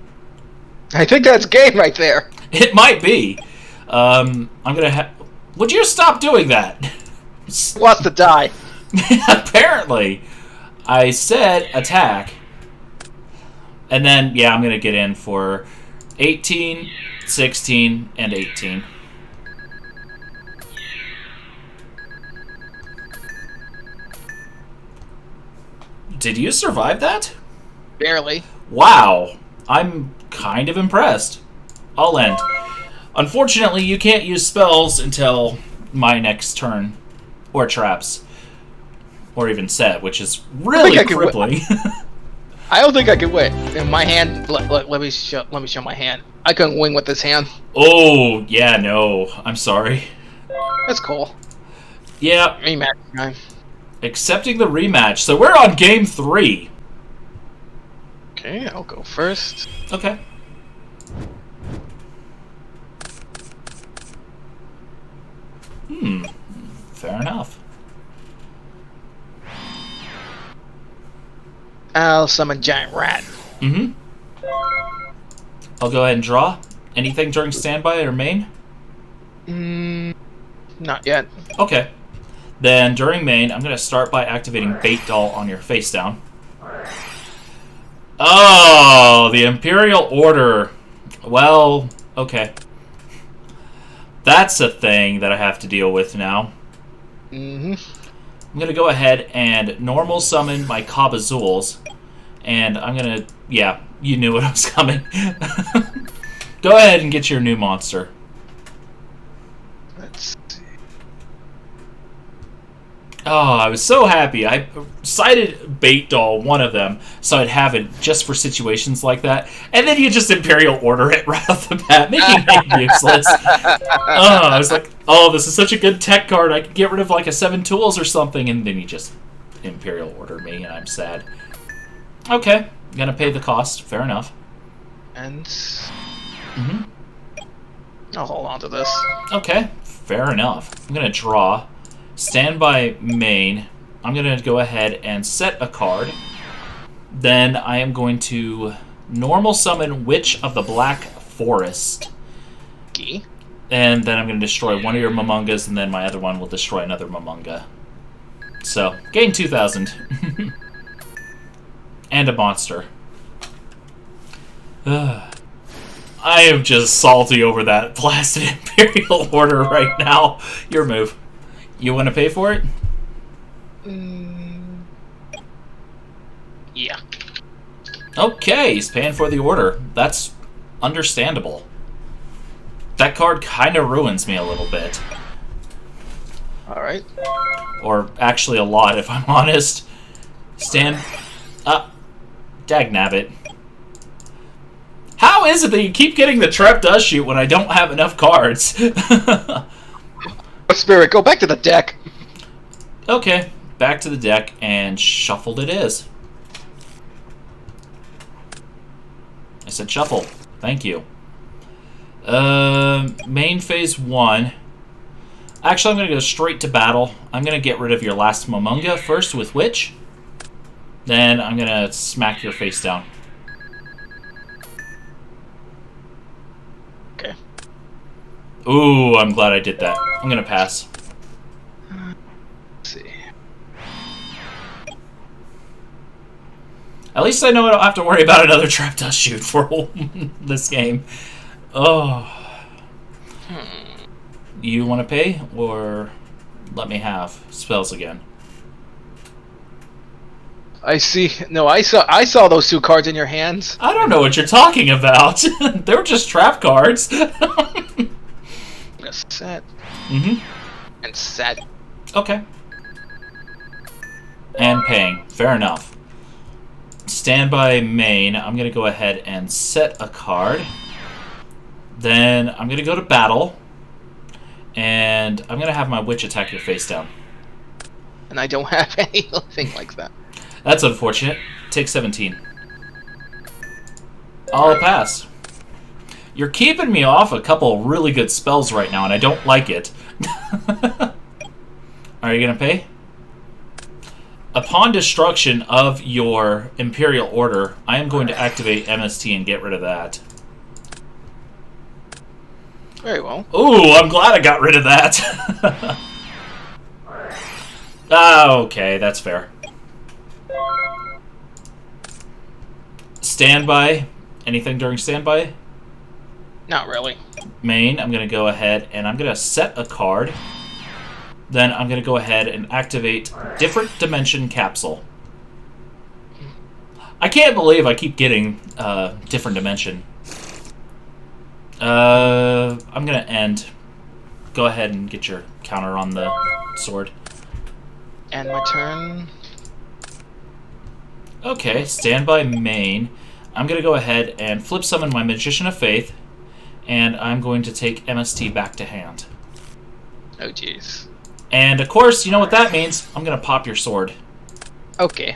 I think that's game right there. It might be. I'm going to Would you stop doing that? Wants to die. Apparently. I said attack. And then, yeah, I'm going to get in for 18, 16, and 18. Did you survive that? Barely. Wow. I'm kind of impressed. I'll end. Unfortunately, you can't use spells until my next turn. Or traps. Or even set, which is really crippling. I don't think I can win. In my hand, let me show my hand. I couldn't win with this hand. Oh, yeah, no. I'm sorry. That's cool. Yeah. Rematch time. Accepting the rematch. So we're on game 3. Okay, I'll go first. Okay. Fair enough. I'll summon Giant Rat. Mm-hmm. I'll go ahead and draw. Anything during standby or main? Not yet. Okay. Then during main, I'm going to start by activating Bait Doll on your face down. Oh, the Imperial Order. Well, okay. That's a thing that I have to deal with now. Mm-hmm. I'm going to go ahead and normal summon my Kabazools. And I'm going to... Yeah, you knew what was coming. Go ahead and get your new monster. Let's see. Oh, I was so happy. I cited Bait Doll, one of them, so I'd have it just for situations like that. And then you just Imperial Order it right off the bat, making it useless. Oh, I was like, oh, this is such a good tech card. I could get rid of like a 7 tools or something. And then you just Imperial Order me, and I'm sad. Okay, gonna pay the cost. Fair enough. And Mm-hmm. I'll hold on to this. Okay, fair enough. I'm gonna draw. Standby main. I'm going to go ahead and set a card. Then I am going to normal summon Witch of the Black Forest. Okay. And then I'm going to destroy one of your Momongas, and then my other one will destroy another Momonga. So, gain 2,000. And a monster. I am just salty over that blasted Imperial Order right now. Your move. You want to pay for it? Yeah. Okay, he's paying for the order. That's understandable. That card kind of ruins me a little bit. Alright. Or actually a lot, if I'm honest. Stand up. Dagnabbit. How is it that you keep getting the Trap Dust Shoot when I don't have enough cards? Spirit, go back to the deck. Okay, back to the deck, and shuffled it is. I said shuffle. Thank you. Main phase 1. Actually, I'm going to go straight to battle. I'm going to get rid of your last Momonga first with Witch. Then I'm going to smack your face down. Okay. Ooh, I'm glad I did that. I'm going to pass. Let's see. At least I know I don't have to worry about another Trap Dust Shoot for this game. Oh. You want to pay, or let me have spells again? I see. No, I saw those 2 cards in your hands. I don't know what you're talking about. They were just trap cards. I'm gonna set. And set. Okay. And paying. Fair enough. Standby main. I'm going to go ahead and set a card. Then I'm going to go to battle. And I'm going to have my Witch attack your face down. And I don't have anything like that. That's unfortunate. Take 17. I'll pass. You're keeping me off a couple really good spells right now, and I don't like it. Are you going to pay? Upon destruction of your Imperial Order, I am going to activate MST and get rid of that. Very well. Ooh, I'm glad I got rid of that. Okay, that's fair. Standby. Anything during standby? Not really. Main, I'm going to go ahead and I'm going to set a card. Then I'm going to go ahead and activate Different Dimension Capsule. I can't believe I keep getting Different Dimension. I'm going to end. Go ahead and get your counter on the sword. And my turn. Okay, standby main. I'm going to go ahead and flip summon my Magician of Faith. And I'm going to take MST back to hand. Oh, jeez. And, of course, you know what that means. I'm going to pop your sword. Okay.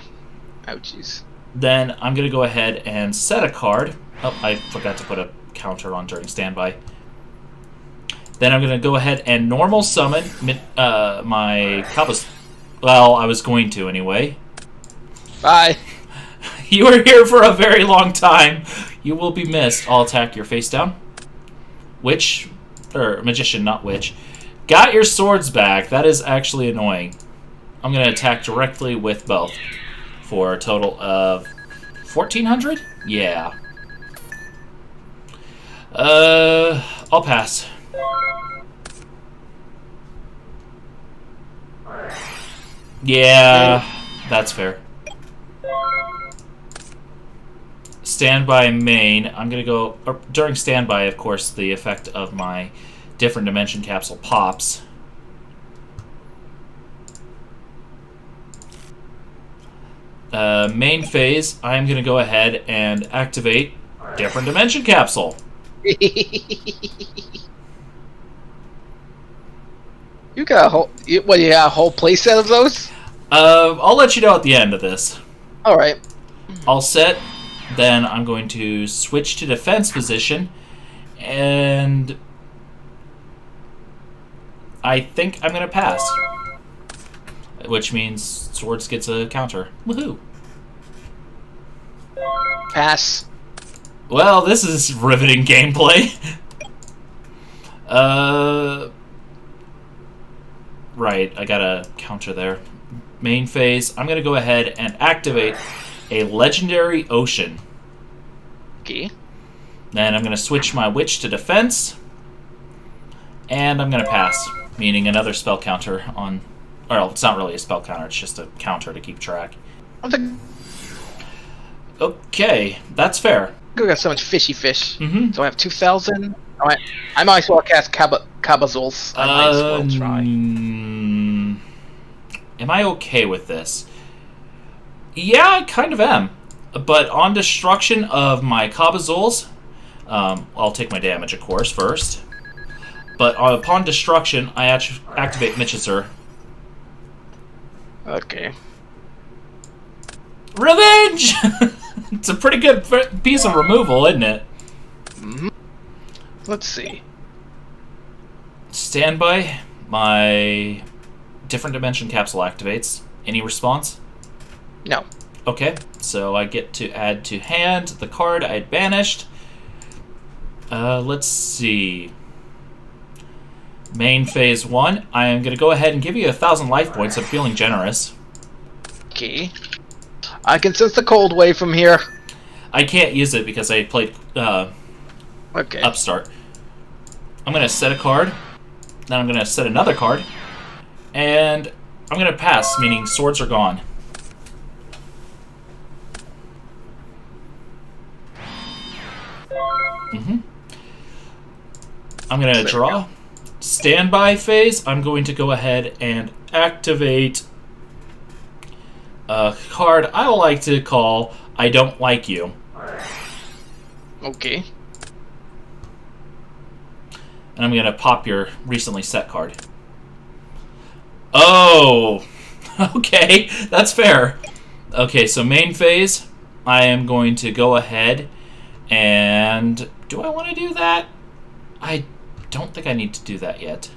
Oh, jeez. Then I'm going to go ahead and set a card. Oh, I forgot to put a counter on during standby. Then I'm going to go ahead and normal summon my Kappa's. Well, I was going to anyway. Bye. You were here for a very long time. You will be missed. I'll attack your face down. Witch, or Magician, not Witch. Got your swords back. That is actually annoying. I'm going to attack directly with both for a total of 1,400? Yeah. I'll pass. Yeah, that's fair. Standby main. I'm going to go... during standby, of course, the effect of my Different Dimension Capsule pops. Main phase, I'm going to go ahead and activate Different Dimension Capsule. You got a whole... What, you got a whole playset of those? I'll let you know at the end of this. Alright. I'll set, then I'm going to switch to defense position, and I think I'm going to pass. Which means Swords gets a counter. Woohoo! Pass. Well, this is riveting gameplay. Right, I got a counter there. Main phase, I'm going to go ahead and activate a Legendary Ocean. Okay. Then I'm going to switch my Witch to defense. And I'm going to pass, meaning another spell counter on... Well, it's not really a spell counter, it's just a counter to keep track. Okay, that's fair. I got so much fishy fish. Mm-hmm. So I have 2,000. I might as well cast Cabazuls. I might as well try. Am I okay with this? Yeah, I kind of am. But on destruction of my Cabazuls, I'll take my damage, of course, first. But upon destruction, I activate Mitchitzer. Okay. Revenge! It's a pretty good piece of removal, isn't it? Mm-hmm. Let's see. Standby. My different dimension capsule activates. Any response? No. Okay, so I get to add to hand the card I had banished. Let's see. Main phase 1. I am going to go ahead and give you 1,000 life points. I'm feeling generous. Okay. I can sense the cold wave from here. I can't use it because I played okay. Upstart. I'm going to set a card. Then I'm going to set another card. And I'm going to pass, meaning swords are gone. I'm going to draw. Standby phase, I'm going to go ahead and activate a card I like to call I Don't Like You. Okay. And I'm going to pop your recently set card. Oh! Okay, that's fair. Okay, so main phase, I am going to go ahead and... Do I want to do that? I don't think I need to do that yet.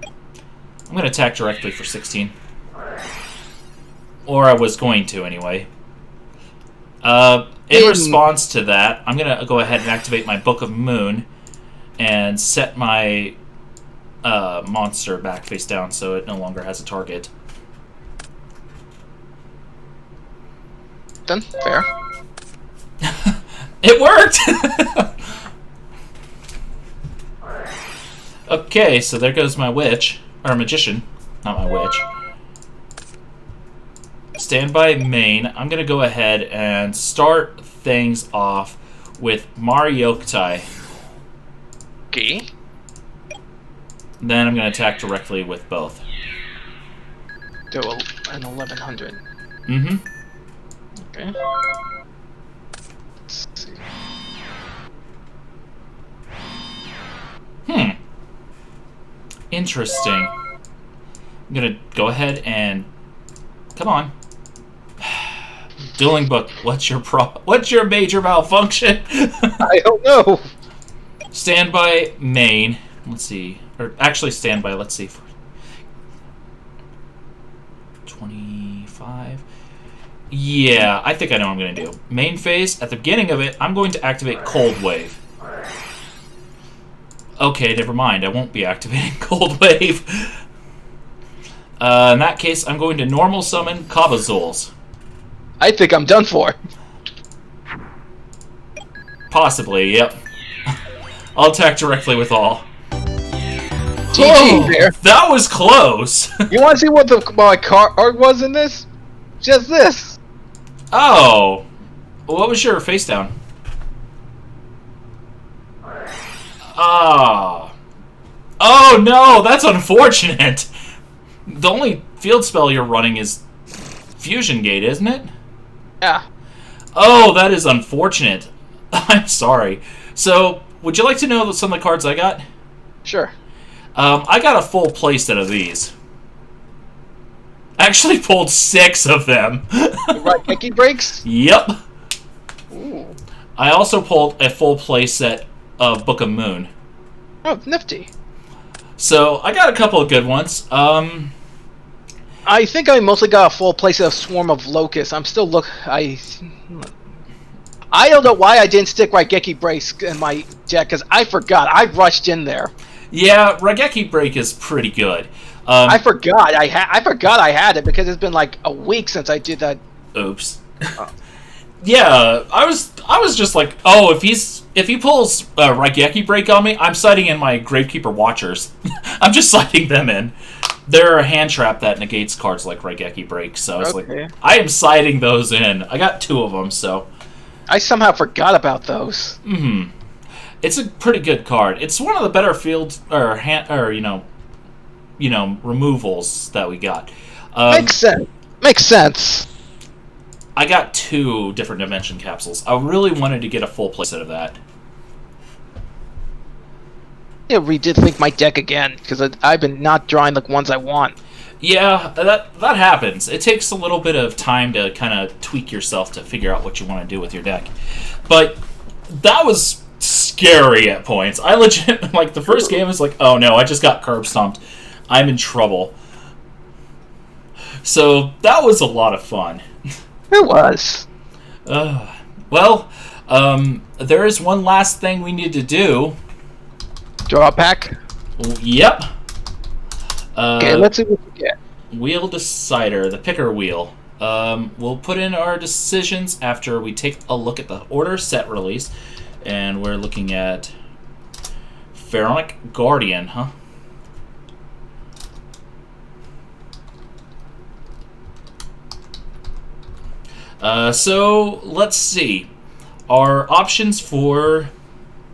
I'm going to attack directly for 16. Or I was going to, anyway. In response to that, I'm going to go ahead and activate my Book of Moon and set my monster back face down so it no longer has a target. Done. Fair. It worked! Okay, so there goes my witch. Or magician. Not my witch. Standby main. I'm going to go ahead and start things off with Marioktai. Okay. Then I'm going to attack directly with both. Do an 1100. Mm-hmm. Okay. Let's see. Interesting. I'm gonna go ahead and... Come on. Dueling Book, what's your major malfunction? I don't know. Standby main. Let's see. Or actually standby, let's see. 25. Yeah, I think I know what I'm gonna do. Main phase, at the beginning of it, I'm going to activate Cold Wave. Okay, never mind. I won't be activating Cold Wave. In that case, I'm going to normal summon Cabazuls. I think I'm done for. Possibly, yep. I'll attack directly with all. GG there. That was close. You want to see what my card was in this? Just this. Oh. What was your face down? Ah. Oh no, that's unfortunate. The only field spell you're running is Fusion Gate, isn't it? Yeah. Oh, that is unfortunate. I'm sorry. So, would you like to know some of the cards I got? Sure. I got a full playset of these. Actually pulled 6 of them. Right, Mickey breaks? Yep. Ooh. I also pulled a full playset of Book of Moon. Oh, nifty. So, I got a couple of good ones. I think I mostly got a full playset of Swarm of Locusts. I'm still I I don't know why I didn't stick Raigeki Break in my deck, because I forgot. I rushed in there. Yeah, Raigeki Break is pretty good. I forgot. I forgot I had it because it's been like a week since I did that. Oops. Yeah, I was just like, oh, if he pulls Raigeki Break on me, I'm citing in my Gravekeeper Watchers. I'm just citing them in. They're a hand trap that negates cards like Raigeki Break, so it's like I am citing those in. I got 2 of them, so I somehow forgot about those. Mm-hmm. It's a pretty good card. It's one of the better field or removals that we got. Makes sense. Makes sense. I got 2 different dimension capsules. I really wanted to get a full playset of that. Yeah, redid think my deck again because I've been not drawing the ones I want. Yeah, that happens. It takes a little bit of time to kind of tweak yourself to figure out what you want to do with your deck. But that was scary at points. I legit, like, the first game was like, oh no, I just got curb stomped. I'm in trouble. So that was a lot of fun. It was. Well, there is one last thing we need to do. Draw a pack? Yep. Okay, let's see what we get. Wheel decider, the picker wheel. We'll put in our decisions after we take a look at the order set release. And we're looking at Pharonic Guardian, huh? So let's see. Our options for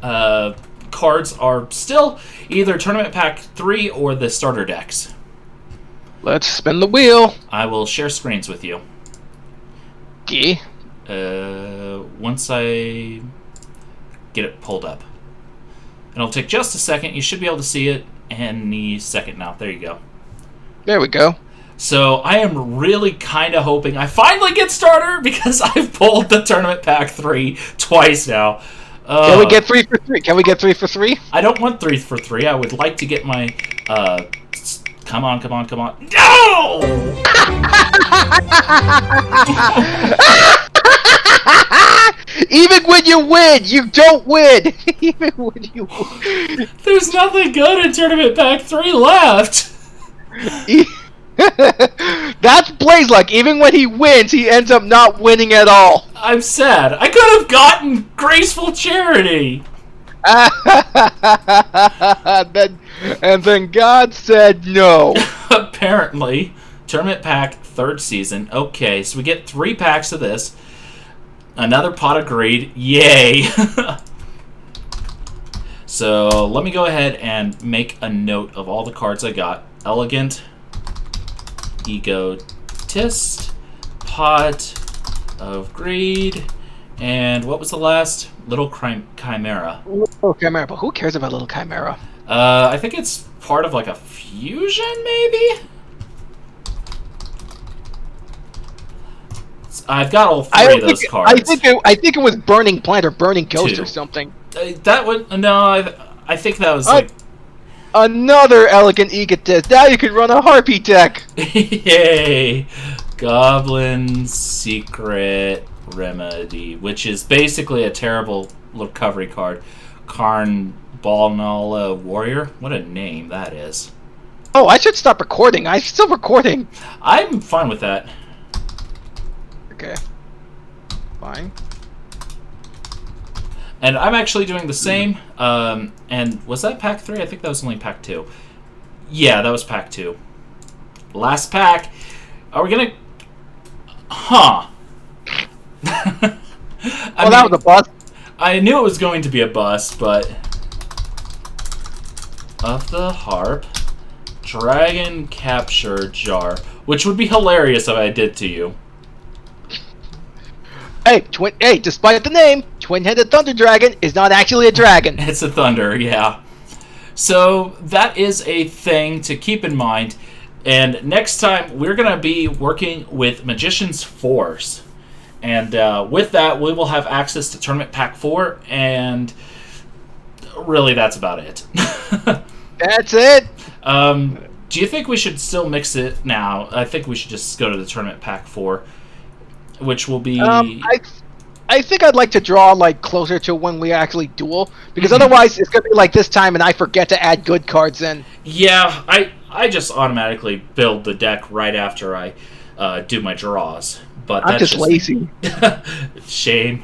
cards are still either Tournament Pack 3 or the starter decks. Let's spin the wheel. I will share screens with you. Okay. Once I get it pulled up. It'll take just a second. You should be able to see it any second now. There you go. There we go. So I am really kind of hoping I finally get starter because I've pulled the Tournament Pack 3 twice now. Can we get 3 for 3? Can we get 3 for 3? I don't want 3 for 3. I would like to get my... come on. No! Even when you win, you don't win. Even when you win. There's nothing good in Tournament Pack 3 left. That's Blaze like. Even when he wins, he ends up not winning at all. I'm sad. I could have gotten Graceful Charity. And then God said no. Apparently. Tournament Pack 3rd season. Okay, so we get 3 packs of this. Another pot of greed. Yay. So let me go ahead and make a note of all the cards I got. Elegant, Egotist, Pot of Greed, and what was the last? Little Chimera. Little Chimera, but who cares about Little Chimera? I think it's part of like a fusion, maybe? I've got all 3 of those cards. I think it was Burning Plant or Burning Ghost 2. or something. That one, no, I think that was like... Another Elegant Egotist. Now you can run a Harpy deck. Yay! Goblin Secret Remedy, which is basically a terrible recovery card. Karn Balnala Warrior. What a name that is. Oh, I should stop recording. I'm still recording. I'm fine with that. Okay. Fine. And I'm actually doing the same. And was that pack 3? I think that was only pack 2. Yeah, that was pack 2. Last pack. Are we gonna... Huh. That was a bust. I knew it was going to be a bust, but... Of the Harp. Dragon Capture Jar. Which would be hilarious if I did to you. Hey, despite the name, Twin-Headed Thunder Dragon is not actually a dragon. It's a thunder, yeah. So that is a thing to keep in mind. And next time, we're going to be working with Magician's Force. And with that, we will have access to Tournament Pack 4. And really, that's about it. That's it. Do you think we should still mix it now? I think we should just go to the Tournament Pack 4. Which will be... I think I'd like to draw like closer to when we actually duel, because otherwise it's gonna be like this time, and I forget to add good cards in. Yeah, I just automatically build the deck right after I do my draws. But I'm that's just lazy. Shame.